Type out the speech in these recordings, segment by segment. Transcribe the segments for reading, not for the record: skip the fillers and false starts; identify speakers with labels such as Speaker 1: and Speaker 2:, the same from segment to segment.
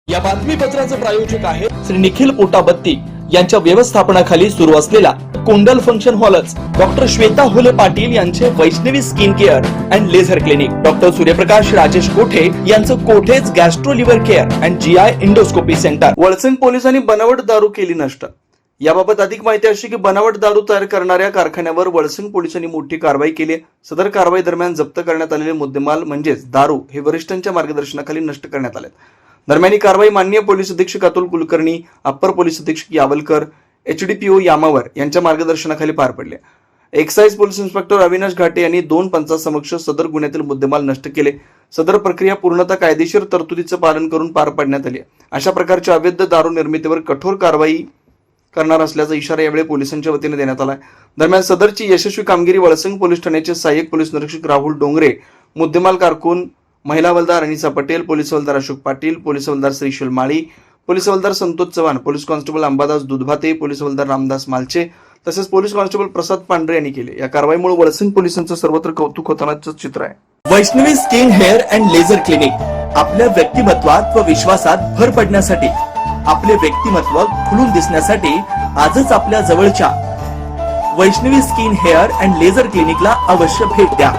Speaker 1: या बातमीपत्राचे प्रायोजक आहे श्री निखिल पोटाबत्ती यांच्या व्यवस्थापनाखाली सुरू असलेला कुंडल फंक्शन हॉलच डॉक्टर श्वेता होले पाटील यांचे Vaishnavi skin care and laser clinic, doctor Suryaprakash Rajesh Kothe यांचं Kothe's gastro liver care and GI endoscopy centre.
Speaker 2: Valsang पोलिसांनी बनावट दारू केली नष्ट. याबाबत अधिक माहिती अशी की बनावट दारू तयार करणाऱ्या कारखान्यावर वळसंग पोलिसांनी मोठी कारवाई केली. सदर कारवाई दरम्यान जप्त करण्यात आलेले मुद्देमाल म्हणजेच दारू हे वरिष्ठांच्या मार्गदर्शनाखाली नष्ट करण्यात आले. दरम्यान ही कारवाई माननीय पोलीस अधीक्षक अतुल कुलकर्णी, अप्पर पोलीस अधीक्षक यावलकर, एचडीपीओ यामावर यांच्या मार्गदर्शनाखाली पार पडले. एक्साइज पोलीस इन्स्पेक्टर अविनाश घाटे यांनी 2 पंचांसमक्ष सदर गुन्ह्यातील मुद्देमाल नष्ट केले. सदर प्रक्रिया पूर्णतः कायदेशीर तरतुदीचे पालन करून पार पाडण्यात आली. अशा प्रकारच्या अवैध दारू निर्मितीवर कठोर कारवाई करणार असल्याचा इशारा यावेळी पोलिसांच्या वतीने देण्यात आला. दरम्यान सदरची यशस्वी कामगिरी वळसंग पोलीस ठाण्याचे सहाय्यक पोलीस निरीक्षक राहुल डोंगरे, मुद्देमाल कारकून महिला हवालदार अनिसा पटेल, पोलीस हवालदार अशोक पाटील, पोलीस हवालदार श्रीशैल माळी, पोलीस हवालदार Santosh Chavan, police constable Ambadas Dudhbhate, police हवालदार रामदास मालचे तसेच पोलीस कॉन्स्टेबल प्रसाद पांढरे यांनी केले. या कारवाईमुळे वळसंग पोलिसांचं सर्वत्र कौतुक होतानाचं चित्र आहे.
Speaker 1: Vaishnavi skin hair and laser clinic आपल्या व्यक्तिमत्वात व विश्वासात भर पडण्यासाठी, आपले व्यक्तिमत्व खुलून दिसण्यासाठी आजच आपल्या जवळच्या Vaishnavi skin hair and laser क्लिनिकला अवश्य भेट द्या.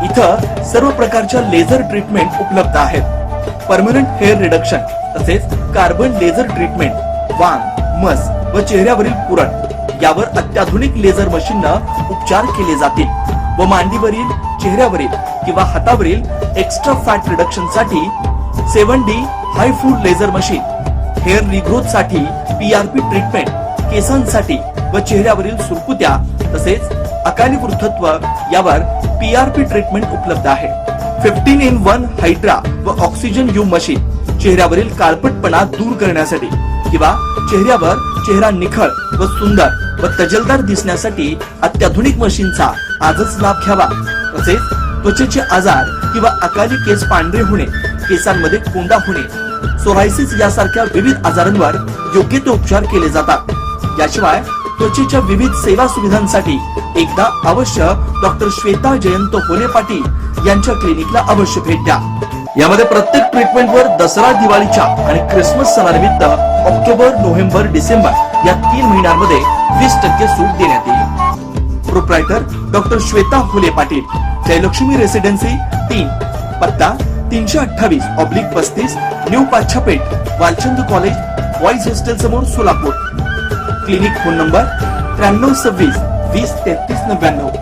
Speaker 1: इथं सर्व प्रकारच्या लेझर ट्रीटमेंट उपलब्ध आहेत. परमनंट हेअर रिडक्शन तसेच कार्बन लेझर ट्रीटमेंट, वांग, मस व चेहऱ्यावरील पुरण यावर अत्याधुनिक लेझर मशीननं उपचार केले जातील व मांडीवरील, चेहऱ्यावरील किंवा हातावरील एक्स्ट्रा फॅट रिडक्शन साठी 7D high food laser machine, hair regrowth साठी PRP ट्रीटमेंट, केसांसाठी व चेहऱ्यावरील सुरकुत्या तसेच अकाली वृद्धत्व यावर PRP ट्रीटमेंट उपलब्ध आहे. 15in1 हायड्रा व ऑक्सिजन यू मशीन चेहऱ्यावरील काळपटपणा दूर करण्यासाठी किंवा चेहऱ्यावर चेहरा निखळ व सुंदर व तजेलदार दिसण्यासाठी अत्याधुनिक मशीनचा आजच लाभ घ्यावा. तसेच त्वचेचे आजार किंवा अकाली केस पांढरे होणे, केसांमध्ये कोंडा होणे, सोरायसिस यासारख्या विविध आजारांवर योग्य ते उपचार केले जातात. याशिवाय त्वचेच्या विविध सेवा सुविधांसाठी एकदा अवश्य डॉक्टर श्वेता जयंत होले पाटील यांच्या क्लिनिकला अवश्य भेट द्या. यामध्ये प्रत्येक ट्रीटमेंटवर दसरा, दिवाळीच्या आणि ख्रिसमस सणानिमित्त ऑक्टोबर, नोव्हेंबर, डिसेंबर या 3 महिन्यांमध्ये 20% सूट देण्यात येईल. Proprietor doctor Shweta Hole Patil, Jayalakshmi residency 3, पत्ता 328/35 new Pachhapeth, Walchand college boys hostel समोर, सोलापूर. Clinic phone number 9326 20 33 99.